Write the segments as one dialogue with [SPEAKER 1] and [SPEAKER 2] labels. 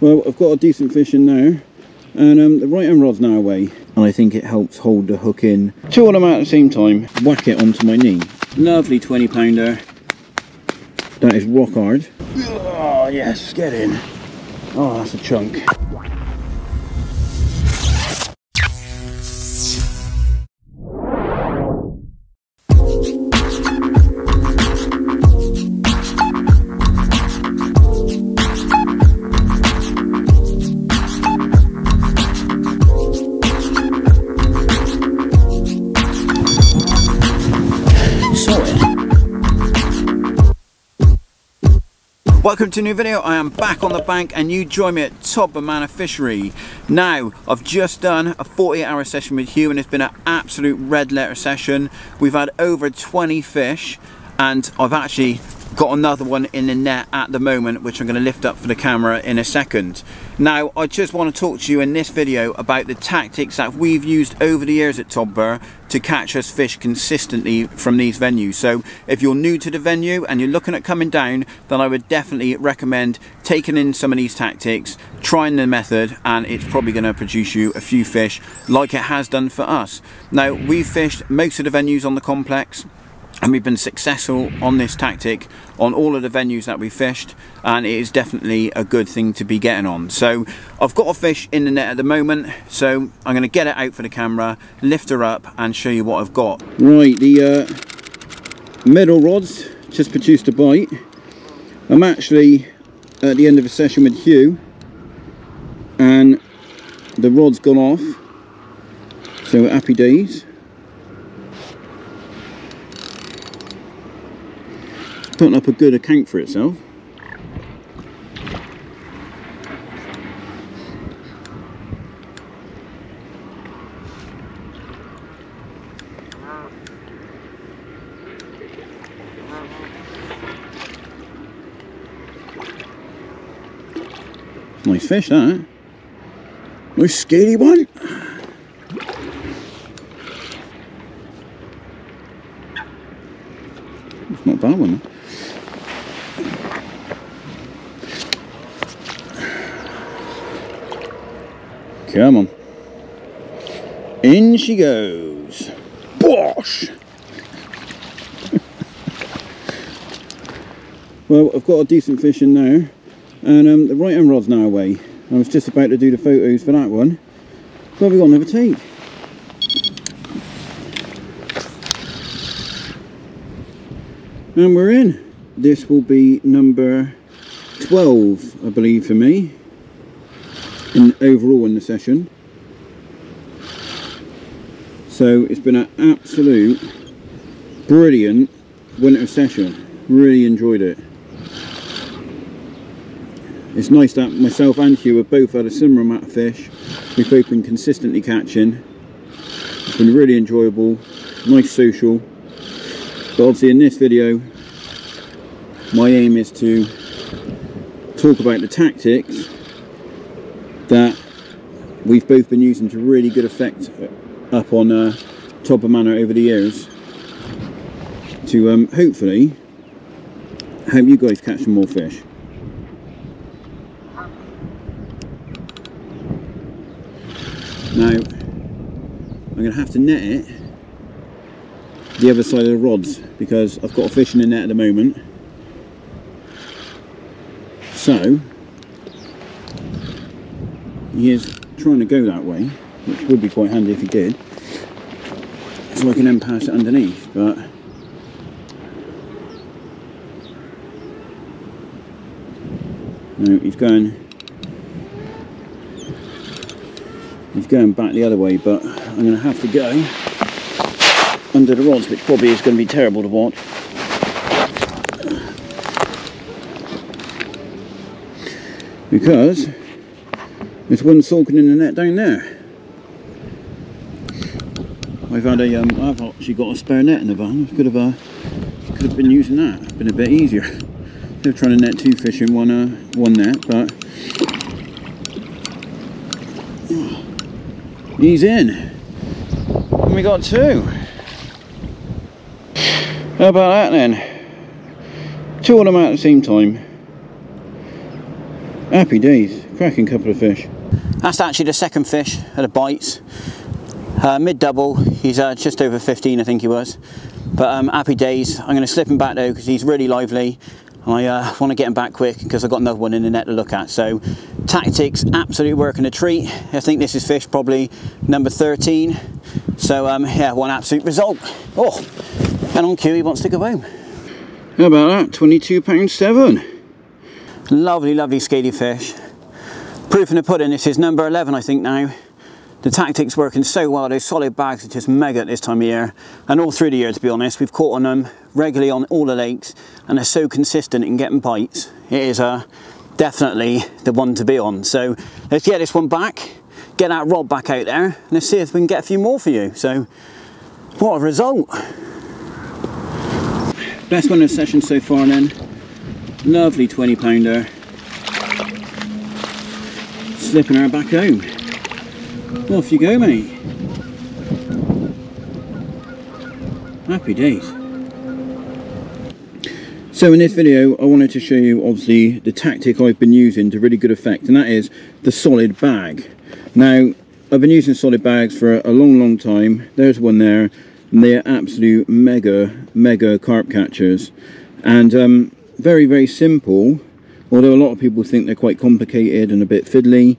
[SPEAKER 1] Well, I've got a decent fish in there, and the right hand rod's now away, and I think it helps hold the hook in. Two of them out at the same time, whack it onto my knee. Lovely 20 pounder. That is rock hard. Oh yes, get in. Oh, that's a chunk. Welcome to a new video. I am back on the bank and you join me at Todber Manor Fisheries. Now, I've just done a 48-hour session with Hugh and it's been an absolute red letter session. We've had over 20 fish and I've actually got another one in the net at the moment, which I'm going to lift up for the camera in a second. Now, I just want to talk to you in this video about the tactics that we've used over the years at Todber to catch us fish consistently from these venues. So if you're new to the venue and you're looking at coming down, then I would definitely recommend taking in some of these tactics, trying the method, and it's probably going to produce you a few fish like it has done for us. Now, we've fished most of the venues on the complex and we've been successful on this tactic on all of the venues that we fished, and it is definitely a good thing to be getting on. So I've got a fish in the net at the moment, so I'm going to get it out for the camera, lift her up and show you what I've got. Right, the middle rod's just produced a bite. I'm actually at the end of a session with Hugh and the rod's gone off, so happy days. Putting up a good account for itself. Nice fish, that. Nice scaly one. It's not a bad one. Come on. In she goes. Bosh! Well, I've got a decent fish in there, and the right hand rod's now away. I was just about to do the photos for that one, but we've got another take. And we're in. This will be number 12, I believe, for me. Overall in the session. So it's been an absolute brilliant winter session. Really enjoyed it. It's nice that myself and Hugh have both had a similar amount of fish. We've both been consistently catching. It's been really enjoyable, nice social. But obviously in this video my aim is to talk about the tactics that we've both been using to really good effect up on Todber Manor over the years to hopefully help you guys catch some more fish. Now I'm going to have to net it the other side of the rods because I've got a fish in the net at the moment, so he is trying to go that way, which would be quite handy if he did, so I can then pass it underneath, but no, he's going back the other way, but I'm going to have to go under the rods, which probably is going to be terrible to watch. Because there's one sulking in the net down there. I've actually got a spare net in the van. I could have been using that. It's been a bit easier. Instead of trying to net two fish in one net, but he's in. And we got two. How about that then? Two of them out at the same time. Happy days. cracking couple of fish. That's actually the second fish at a bites. Mid-double, he's just over 15 I think he was. But happy days. I'm going to slip him back though because he's really lively. I want to get him back quick because I've got another one in the net to look at. So tactics absolutely working a treat. I think this is fish probably number 13. So yeah, one absolute result. Oh, and on cue he wants to go home. How about that? £22.7. Lovely, lovely scaly fish. Proof in the pudding, this is number 11 I think now. The tactics working so well, those solid bags are just mega at this time of year. And all through the year to be honest, we've caught on them regularly on all the lakes and they're so consistent in getting bites. It is definitely the one to be on. So let's get this one back, get that rod back out there and let's see if we can get a few more for you. So what a result. Best one of the session so far then. Lovely 20 pounder. Slipping her back home. Off you go, mate. Happy days. So in this video I wanted to show you obviously the tactic I've been using to really good effect, and that is the solid bag. Now I've been using solid bags for a long time. There's one there and they're absolute mega carp catchers, and very simple, although a lot of people think they're quite complicated and a bit fiddly.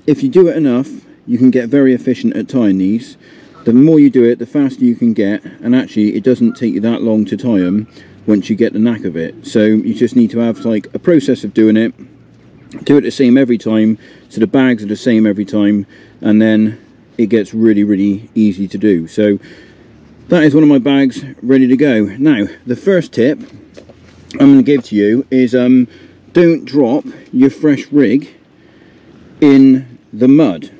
[SPEAKER 1] If you do it enough you can get very efficient at tying these. The more you do it, the faster you can get, and actually it doesn't take you that long to tie them once you get the knack of it. So you just need to have like a process of doing it, do it the same every time, so the bags are the same every time, and then it gets really easy to do. So that is one of my bags ready to go. Now the first tip I'm going to give to you is don't drop your fresh rig in the mud,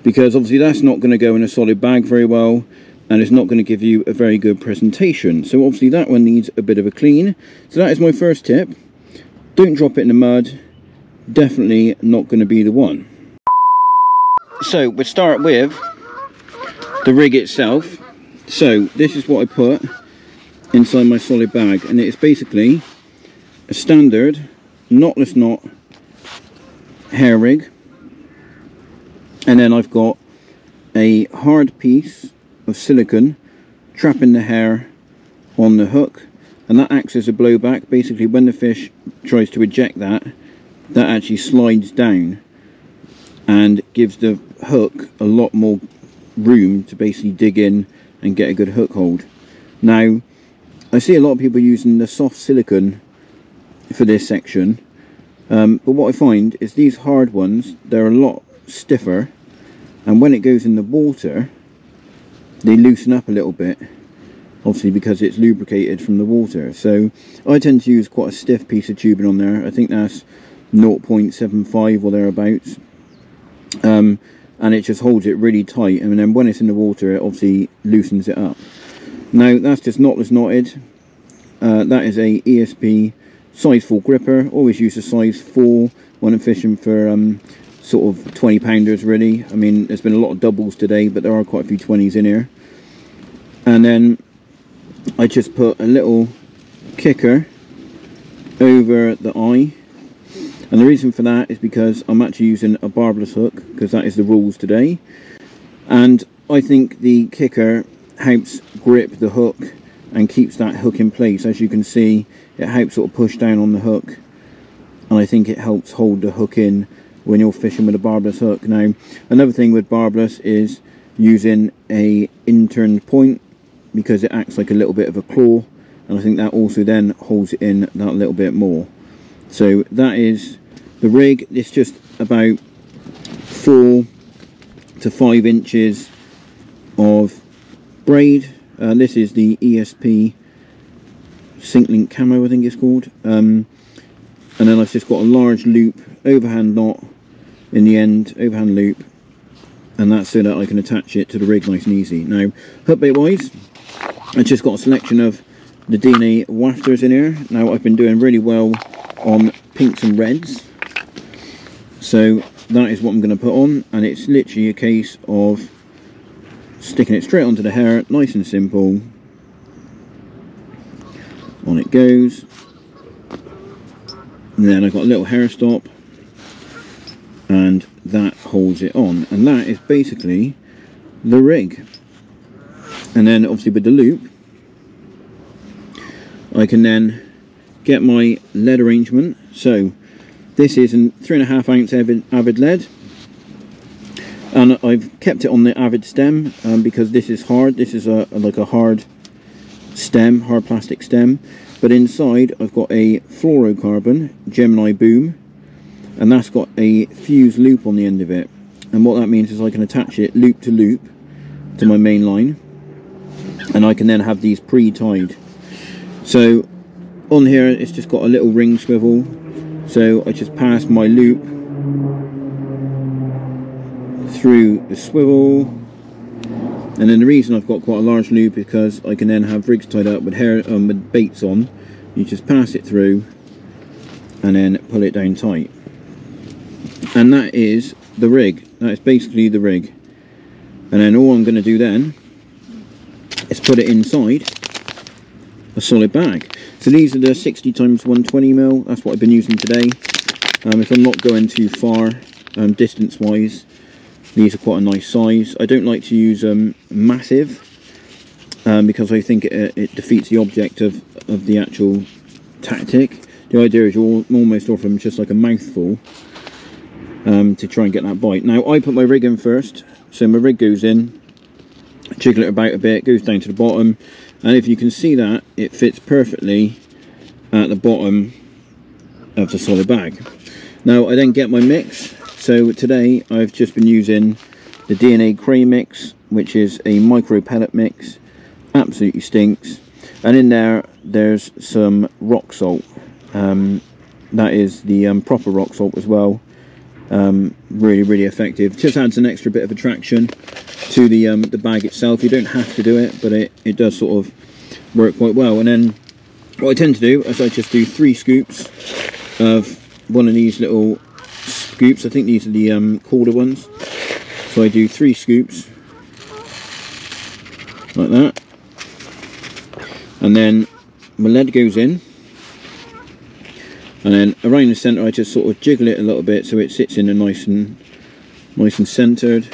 [SPEAKER 1] because obviously that's not going to go in a solid bag very well and it's not going to give you a very good presentation. So obviously that one needs a bit of a clean. So that is my first tip. Don't drop it in the mud. Definitely not going to be the one. So we'll start with the rig itself. So this is what I put inside my solid bag, and it is basically a standard knotless knot hair rig. And then I've got a hard piece of silicone trapping the hair on the hook, and that acts as a blowback. Basically when the fish tries to eject that actually slides down and gives the hook a lot more room to basically dig in and get a good hook hold. Now I see a lot of people using the soft silicone for this section, but what I find is these hard ones, they're a lot stiffer, and when it goes in the water they loosen up a little bit, obviously because it's lubricated from the water. So I tend to use quite a stiff piece of tubing on there. I think that's 0.75 or thereabouts, and it just holds it really tight, and then when it's in the water it obviously loosens it up. Now that's just knotless knotted. That is a ESP size 4 gripper. Always use a size 4 when I'm fishing for sort of 20 pounders really. I mean there's been a lot of doubles today, but there are quite a few 20s in here. And then I just put a little kicker over the eye, and the reason for that is because I'm actually using a barbless hook, because that is the rules today, and I think the kicker helps grip the hook and keeps that hook in place. As you can see, it helps sort of push down on the hook, and I think it helps hold the hook in when you're fishing with a barbless hook. Now another thing with barbless is using a inturned point, because it acts like a little bit of a claw, and I think that also then holds it in that little bit more. So that is the rig. It's just about 4 to 5 inches of braid. This is the ESP Sync Link Camo, I think it's called, and then I've just got a large loop, overhand knot in the end, overhand loop, and that's so that I can attach it to the rig nice and easy. Now hook bait wise, I've just got a selection of the DNA wafters in here. Now I've been doing really well on pinks and reds, so that is what I'm going to put on, and it's literally a case of sticking it straight onto the hair, nice and simple. On it goes, and then I've got a little hair stop, and that holds it on, and that is basically the rig. And then obviously with the loop I can then get my lead arrangement. So this is a 3.5 ounce avid lead, and I've kept it on the avid stem because this is hard. This is like a hard stem, hard plastic stem, but inside I've got a fluorocarbon Gemini boom, and that's got a fused loop on the end of it, and what that means is I can attach it loop to loop to my main line, and I can then have these pre-tied. So on here it's just got a little ring swivel, so I just pass my loop through the swivel, and then the reason I've got quite a large loop is because I can then have rigs tied up with with baits on. You just pass it through and then pull it down tight, and that is the rig. That is basically the rig. And then all I'm going to do then is put it inside a solid bag. So these are the 60 times 120mm. That's what I've been using today. If I'm not going too far distance wise, these are quite a nice size. I don't like to use massive because I think it defeats the object of the actual tactic. The idea is you almost offer them just like a mouthful to try and get that bite. Now I put my rig in first, so my rig goes in, jiggle it about a bit, goes down to the bottom, and if you can see that, it fits perfectly at the bottom of the solid bag. Now I then get my mix. So today I've just been using the DNA Cray mix, which is a micro pellet mix. Absolutely stinks. And in there's some rock salt. That is the proper rock salt as well. Really effective. Just adds an extra bit of attraction to the bag itself. You don't have to do it, but it does sort of work quite well. And then what I tend to do is I just do 3 scoops of one of these little scoops. I think these are the quarter ones. So I do 3 scoops like that, and then my lead goes in, and then around the centre I just sort of jiggle it a little bit so it sits in a nice and centred,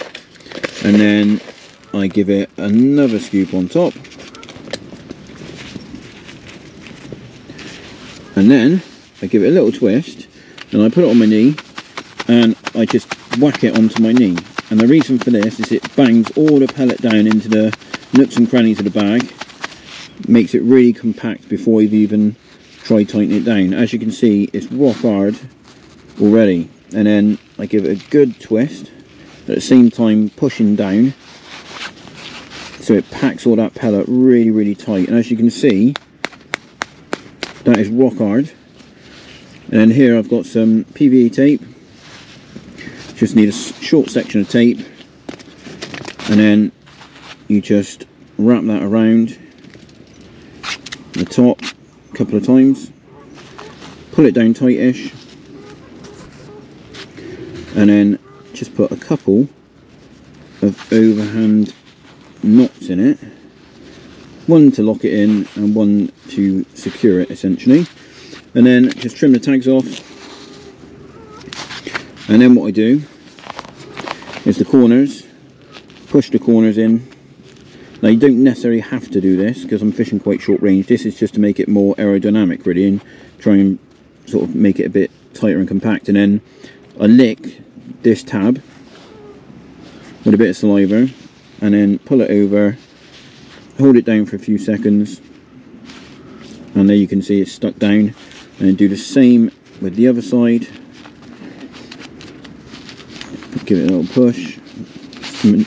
[SPEAKER 1] and then I give it another scoop on top, and then I give it a little twist, and I put it on my knee and I just whack it onto my knee. And the reason for this is it bangs all the pellet down into the nooks and crannies of the bag, makes it really compact before you've even tried tightening it down. As you can see, it's rock hard already, and then I give it a good twist at the same time pushing down so it packs all that pellet really tight. And as you can see, that is rock hard. And then here I've got some PVA tape. Just need a short section of tape, and then you just wrap that around the top a couple of times, pull it down tightish, and then just put a couple of overhand knots in it, one to lock it in and one to secure it essentially, and then just trim the tags off. And then what I do is the corners, push the corners in. Now you don't necessarily have to do this because I'm fishing quite short range. This is just to make it more aerodynamic really, and try and sort of make it a bit tighter and compact. And then I lick this tab with a bit of saliva, and then pull it over, hold it down for a few seconds, and there you can see it's stuck down. And then do the same with the other side. Give it a little push,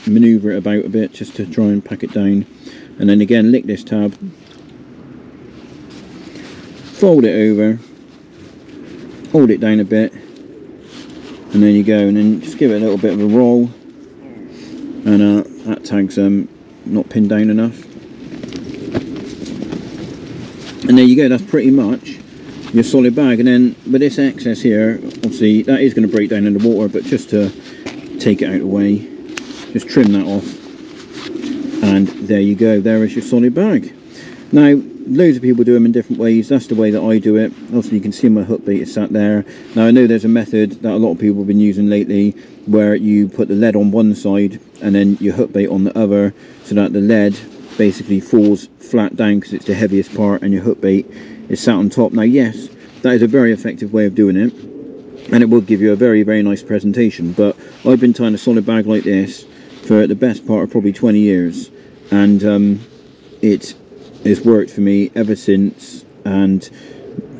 [SPEAKER 1] manoeuvre it about a bit just to try and pack it down, and then again lick this tab, fold it over, hold it down a bit, and there you go. And then just give it a little bit of a roll, and that tag's not pinned down enough, and there you go. That's pretty much your solid bag. And then with this excess here, obviously that is going to break down in the water, but just to take it out of the way, just trim that off, and there you go. There is your solid bag. Now loads of people do them in different ways. That's the way that I do it. Also, you can see my hook bait is sat there. Now I know there's a method that a lot of people have been using lately where you put the lead on one side and then your hook bait on the other, so that the lead basically falls flat down because it's the heaviest part and your hook bait is sat on top. Now yes, that is a very effective way of doing it, and it will give you a very, very nice presentation. But I've been tying a solid bag like this for the best part of probably 20 years, and it has worked for me ever since. And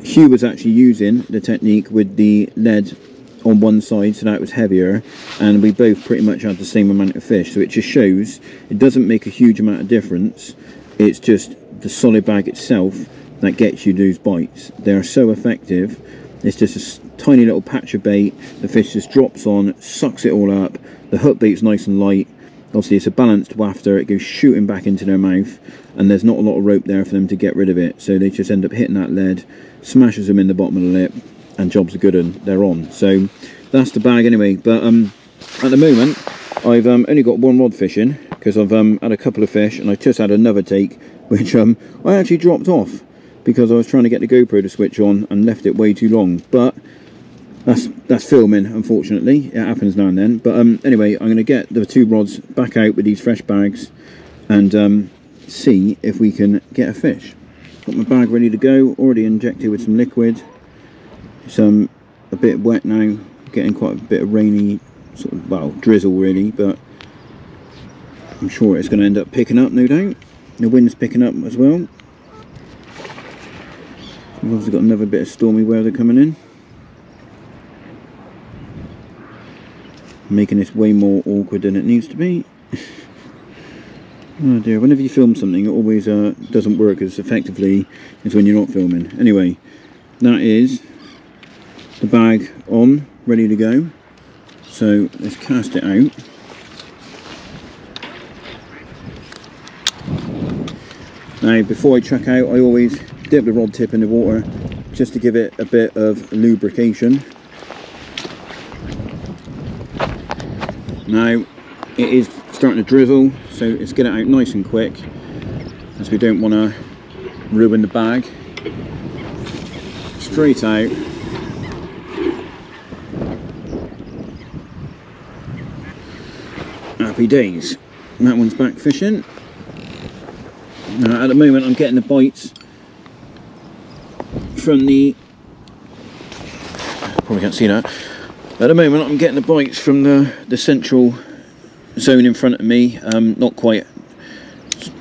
[SPEAKER 1] Hugh was actually using the technique with the lead on one side, so that was heavier, and we both pretty much had the same amount of fish. So it just shows it doesn't make a huge amount of difference. It's just the solid bag itself that gets you those bites. They are so effective. It's just a tiny little patch of bait, the fish just drops on, sucks it all up, the hook bait's nice and light. Obviously it's a balanced wafter, it goes shooting back into their mouth, and there's not a lot of rope there for them to get rid of it, so they just end up hitting that lead, smashes them in the bottom of the lip, and job's a good one, they're on. So that's the bag anyway. But at the moment I've only got one rod fishing, because I've had a couple of fish, and I just had another take which I actually dropped off because I was trying to get the GoPro to switch on and left it way too long. But that's filming, unfortunately. It happens now and then. But anyway, I'm going to get the two rods back out with these fresh bags and see if we can get a fish. Got my bag ready to go, already injected with some liquid. It's a bit wet now, getting quite a bit of rainy, sort of, well, drizzle really, but I'm sure it's going to end up picking up, no doubt. The wind's picking up as well. We've obviously got another bit of stormy weather coming in, making this way more awkward than it needs to be. Oh dear, whenever you film something it always doesn't work as effectively as when you're not filming. Anyway, that is the bag on, ready to go. So let's cast it out. Now before I chuck out, I always dip the rod tip in the water just to give it a bit of lubrication. Now it is starting to drizzle, so let's get it out nice and quick, as we don't want to ruin the bag. Straight out. Happy days. That one's back fishing. Now at the moment I'm getting the bites from the, probably can't see that, at the moment I'm getting the bites from the central zone in front of me, not quite,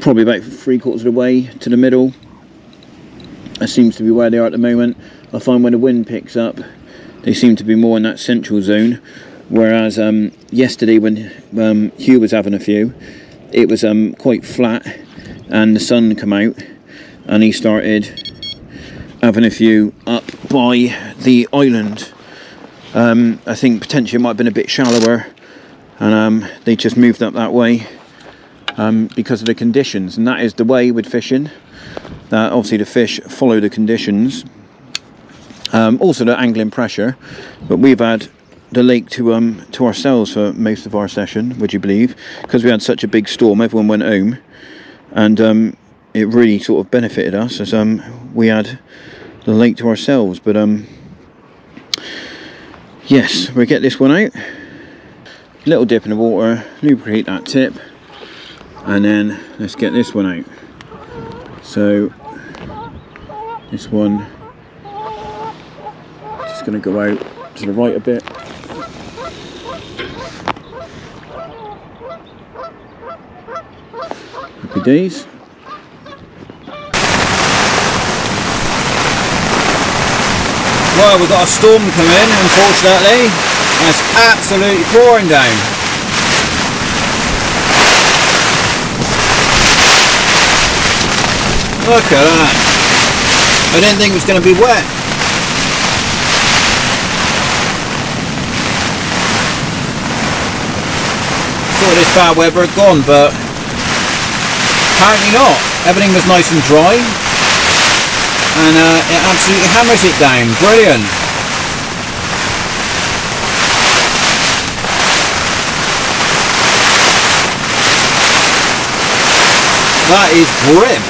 [SPEAKER 1] probably about 3/4 of the way to the middle. That seems to be where they are at the moment. I find when the wind picks up they seem to be more in that central zone, whereas yesterday when Hugh was having a few, it was quite flat and the sun come out and he started having a few up by the island. I think potentially it might have been a bit shallower, and they just moved up that way because of the conditions. And that is the way with fishing, that obviously the fish follow the conditions, also the angling pressure. But we've had the lake to ourselves for most of our session, would you believe, because we had such a big storm. Everyone went home, and it really sort of benefited us as we had the lake to ourselves. But yes, we'll get this one out. Little dip in the water, lubricate that tip, and then let's get this one out. So this one just going to go out to the right a bit. Happy days.
[SPEAKER 2] Well, we've got a storm coming, unfortunately, and it's absolutely pouring down. Look at that. I didn't think it was going to be wet. Thought this bad weather had gone, but apparently not. Everything was nice and dry. And it absolutely hammers it down. Brilliant. That is grim.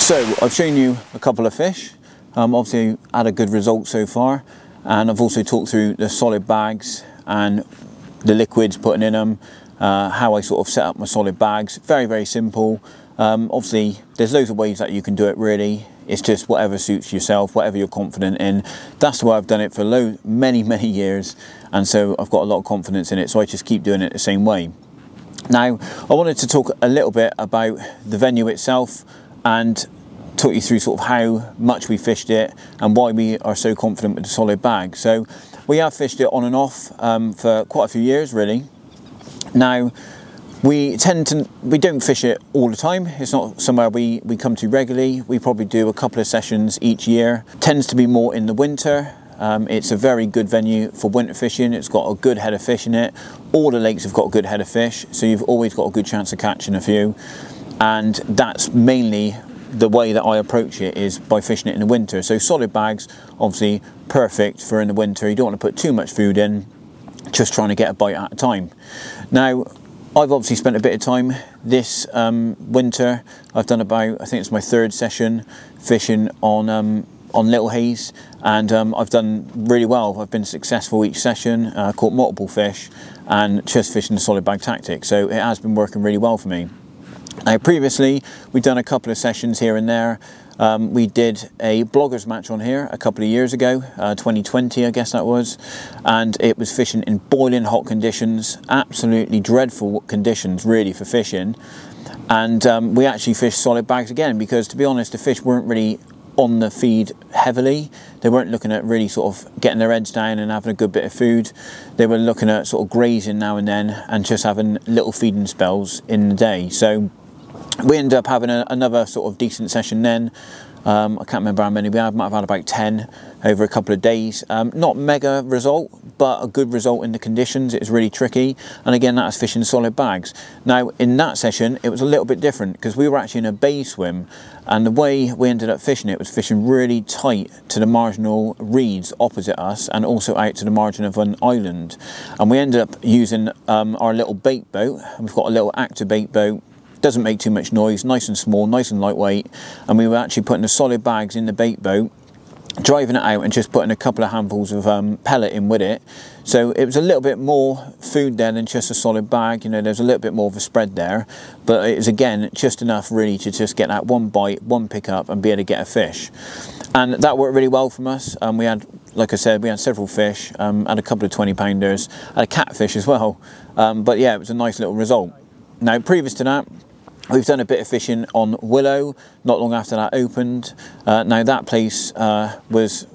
[SPEAKER 1] So I've shown you a couple of fish, obviously had a good result so far, and I've also talked through the solid bags and the liquids putting in them, how I sort of set up my solid bags. Very, very simple. Obviously there's loads of ways that you can do it really. It's just whatever suits yourself, whatever you're confident in. That's the way I've done it for many years, and so I've got a lot of confidence in it, so I just keep doing it the same way. Now I wanted to talk a little bit about the venue itself and talk you through sort of how much we fished it and why we are so confident with the solid bag. So we have fished it on and off for quite a few years really. Now we don't fish it all the time. It's not somewhere we come to regularly. We probably do a couple of sessions each year. Tends to be more in the winter. It's a very good venue for winter fishing. It's got a good head of fish in it. All the lakes have got a good head of fish, so you've always got a good chance of catching a few. And that's mainly the way that I approach it, is by fishing it in the winter. So solid bags, obviously perfect for in the winter. You don't want to put too much food in, just trying to get a bite at a time. Now, I've obviously spent a bit of time this winter. I've done about, I think it's my third session fishing on Little Hayes, and I've done really well. I've been successful each session, caught multiple fish, and just fishing the solid bag tactic. So it has been working really well for me. Now previously we've done a couple of sessions here and there. We did a bloggers match on here a couple of years ago, 2020 I guess that was, and it was fishing in boiling hot conditions, absolutely dreadful conditions really for fishing. And we actually fished solid bags again, because to be honest the fish weren't really on the feed heavily. They weren't looking at really sort of getting their heads down and having a good bit of food. They were looking at sort of grazing now and then and just having little feeding spells in the day. So we ended up having another sort of decent session then. I can't remember how many we had. Might have had about 10 over a couple of days. Not mega result, but a good result in the conditions. It was really tricky, and again that was fishing solid bags. Now in that session it was a little bit different, because we were actually in a bay swim, and the way we ended up fishing it was fishing really tight to the marginal reeds opposite us, and also out to the margin of an island. And we ended up using our little bait boat. We've got a little actor bait boat. Doesn't make too much noise, nice and small, nice and lightweight, and we were actually putting the solid bags in the bait boat, driving it out and just putting a couple of handfuls of pellet in with it. So it was a little bit more food there than just a solid bag. You know, there's a little bit more of a spread there, but it was again just enough really to just get that one bite, one pickup, and be able to get a fish. And that worked really well from us. We had, like I said, we had several fish, had a couple of 20-pounders, had a catfish as well. But yeah, it was a nice little result. Now previous to that, we've done a bit of fishing on Willow, not long after that opened. Now that place was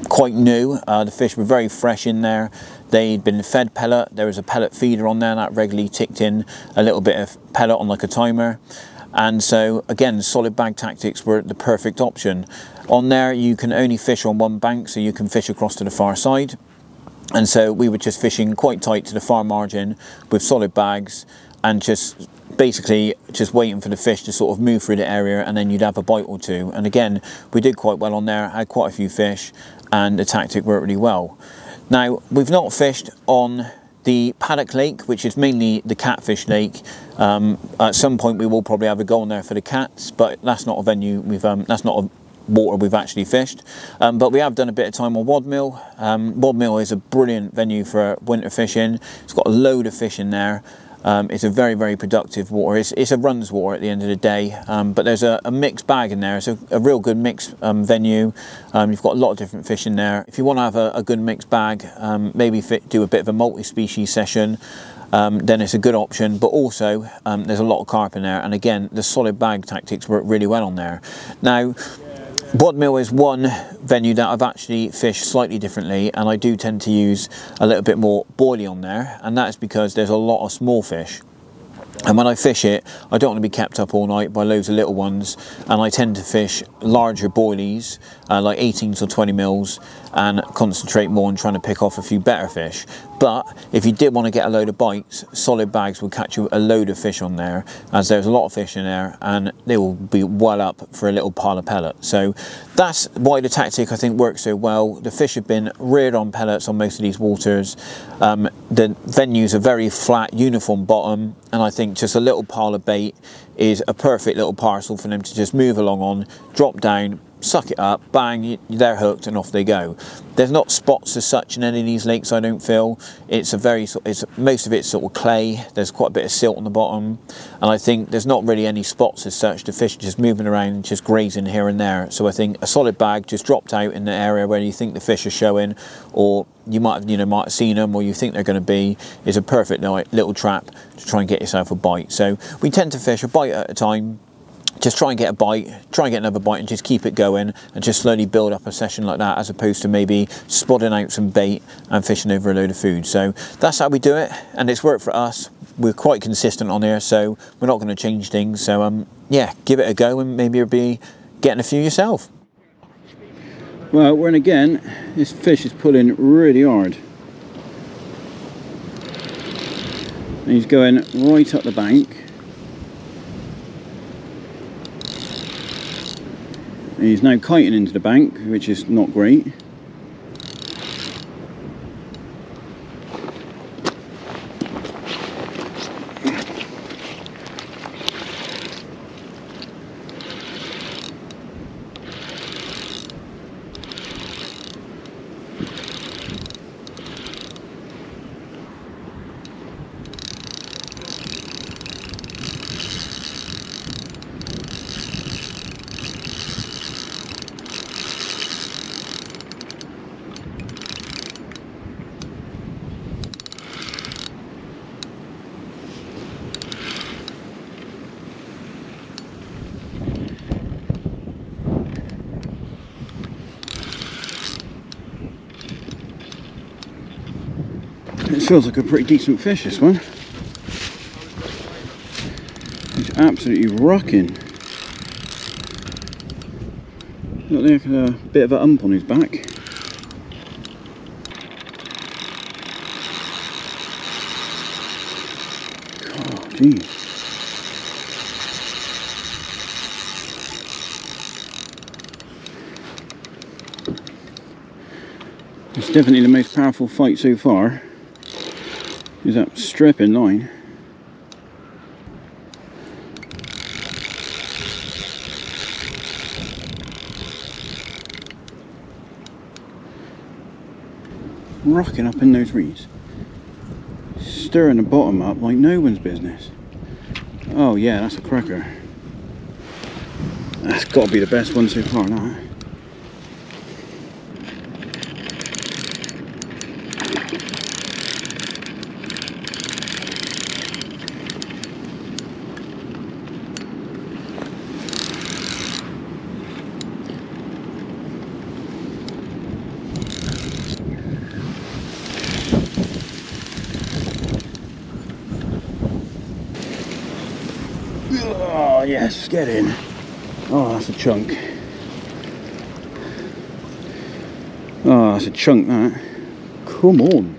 [SPEAKER 1] quite new. The fish were very fresh in there. They'd been fed pellet. There was a pellet feeder on there that regularly ticked in a little bit of pellet on like a timer. And so again, solid bag tactics were the perfect option. On there you can only fish on one bank, so you can fish across to the far side. And so we were just fishing quite tight to the far margin with solid bags, and just basically just waiting for the fish to sort of move through the area, and then you'd have a bite or two. And again, we did quite well on there, had quite a few fish, and the tactic worked really well. Now we've not fished on the Paddock Lake, which is mainly the catfish lake. At some point we will probably have a go on there for the cats, but that's not a venue we've that's not a water we've actually fished. But we have done a bit of time on Wadmill. Wadmill is a brilliant venue for winter fishing. It's got a load of fish in there. It's a very, very productive water. It's a runs water at the end of the day, but there's a mixed bag in there. It's a real good mixed venue. You've got a lot of different fish in there. If you want to have a good mixed bag, maybe do a bit of a multi-species session, then it's a good option. But also there's a lot of carp in there, and again the solid bag tactics work really well on there. Now Wadmill is one venue that I've actually fished slightly differently, and I do tend to use a little bit more boilie on there, and that is because there's a lot of small fish. And when I fish it, I don't want to be kept up all night by loads of little ones, and I tend to fish larger boilies, like 18 to 20 mils, and concentrate more on trying to pick off a few better fish. But if you did want to get a load of bites, solid bags will catch you a load of fish on there, as there's a lot of fish in there, and they will be well up for a little pile of pellet. So that's why the tactic, I think, works so well. The fish have been reared on pellets on most of these waters. The venues are very flat, uniform bottom,
[SPEAKER 2] and I think just a little pile of bait is a perfect little parcel for them to just move along on, drop down, suck it up, bang, they're hooked and off they go. There's not spots as such in any of these lakes, I don't feel. It's a very, most of it's sort of clay, there's quite a bit of silt on the bottom, and I think there's not really any spots as such. The fish are just moving around, just grazing here and there. So I think a solid bag just dropped out in the area where you think the fish are showing, or you might have seen them, or you think they're going to be, is a perfect little trap to try and get yourself a bite. So we tend to fish a bite at a time. Just try and get a bite, try and get another bite, and just keep it going, and just slowly build up a session like that, as opposed to maybe spotting out some bait and fishing over a load of food. So that's how we do it, and it's worked for us. We're quite consistent on here, so we're not going to change things. So yeah, give it a go, and maybe you'll be getting a few yourself.
[SPEAKER 1] Well, when again, this fish is pulling really hard. And he's going right up the bank. He's now kiting into the bank, which is not great. It feels like a pretty decent fish, this one. He's absolutely rocking. Look, there's a bit of a hump on his back. Oh, geez. It's definitely the most powerful fight so far. Is that stripping line. Rocking up in those reeds. Stirring the bottom up like no one's business. Oh yeah, that's a cracker. That's got to be the best one so far now. Oh yes, get in. Oh, that's a chunk. Oh, that's a chunk, that. Come on.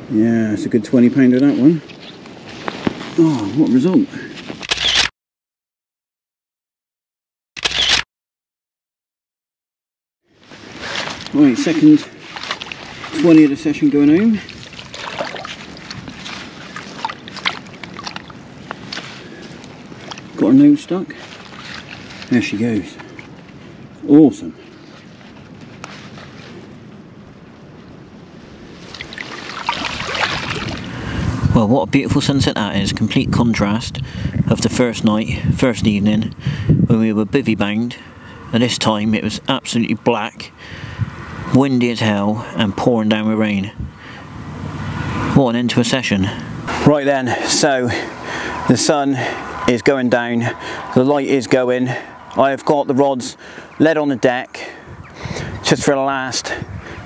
[SPEAKER 1] Yeah, it's a good 20 pounder, that one. Oh, what a result. Right, second 20 of the session going home. Got her nose stuck. There she goes. Awesome.
[SPEAKER 3] Well, what a beautiful sunset that is. Complete contrast of the first night, first evening, when we were bivvy bound. And this time it was absolutely black, windy as hell, and pouring down with rain. What an end to a session.
[SPEAKER 1] Right then, so the sun is going down, the light is going. I have got the rods led on the deck just for a last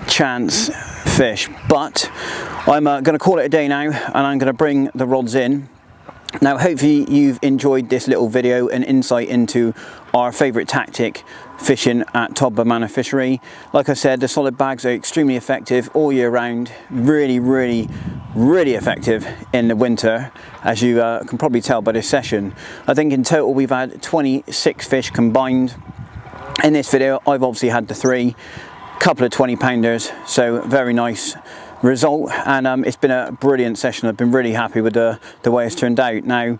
[SPEAKER 1] chance fish, but I'm going to call it a day now, and I'm going to bring the rods in. Now hopefully you've enjoyed this little video and insight into our favourite tactic fishing at Todber Manor Fishery. Like I said, the solid bags are extremely effective all year round, really effective in the winter, as you can probably tell by this session. I think in total we've had 26 fish combined. In this video I've obviously had the 3. couple of 20-pounders, so very nice result, and it's been a brilliant session. I've been really happy with the way it's turned out. Now,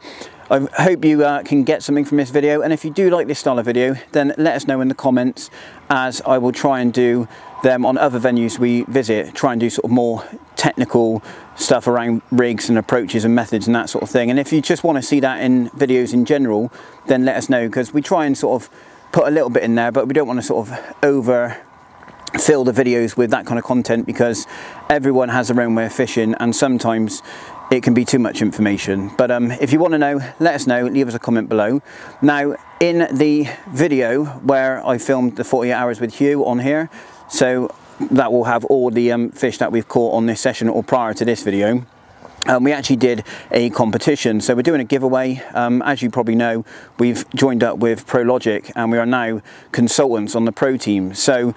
[SPEAKER 1] I hope you can get something from this video, and if you do like this style of video, then let us know in the comments, as I will try and do them on other venues we visit, try and do sort of more technical stuff around rigs and approaches and methods and that sort of thing. And if you just want to see that in videos in general, then let us know, because we try and sort of put a little bit in there, but we don't want to sort of overfill the videos with that kind of content, because everyone has their own way of fishing and sometimes it can be too much information. But if you want to know, let us know, leave us a comment below. Now, in the video where I filmed the 48 hours with Hugh on here, so that will have all the fish that we've caught on this session or prior to this video, we actually did a competition. So we're doing a giveaway. As you probably know, we've joined up with ProLogic and we are now consultants on the pro team. So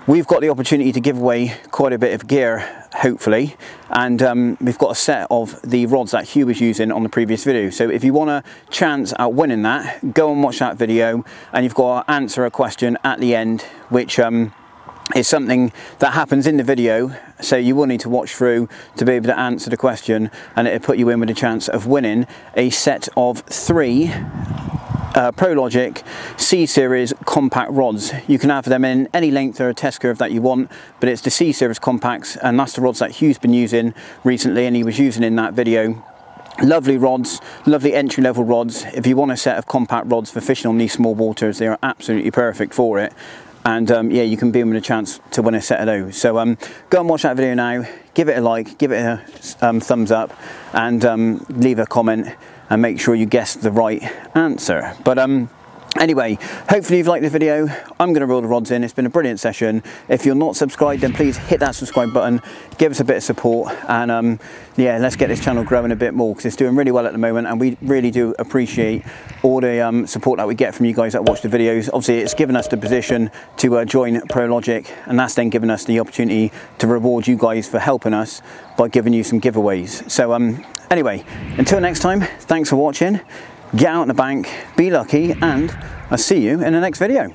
[SPEAKER 1] we've got the opportunity to give away quite a bit of gear, hopefully, and we've got a set of the rods that Hugh was using on the previous video. So if you want a chance at winning that, go and watch that video, and you've got to answer a question at the end, which is something that happens in the video, so you will need to watch through to be able to answer the question, and it'll put you in with a chance of winning a set of 3 ProLogic C-Series compact rods. You can have them in any length or a test curve that you want, but it's the C-Series compacts, and that's the rods that Hugh's been using recently and he was using in that video. Lovely rods, lovely entry-level rods. If you want a set of compact rods for fishing on these small waters, they are absolutely perfect for it. And yeah, you can be in with a chance to win a set of those. So go and watch that video now, give it a like, give it a thumbs up, and leave a comment and make sure you guess the right answer. But anyway, hopefully you've liked the video. I'm going to reel the rods in. It's been a brilliant session. If you're not subscribed, then please hit that subscribe button, give us a bit of support, and yeah, let's get this channel growing a bit more, because it's doing really well at the moment, and we really do appreciate all the support that we get from you guys that watch the videos. Obviously, it's given us the position to join ProLogic, and that's then given us the opportunity to reward you guys for helping us by giving you some giveaways. So anyway, until next time, thanks for watching. Get out on the bank, be lucky, and I'll see you in the next video.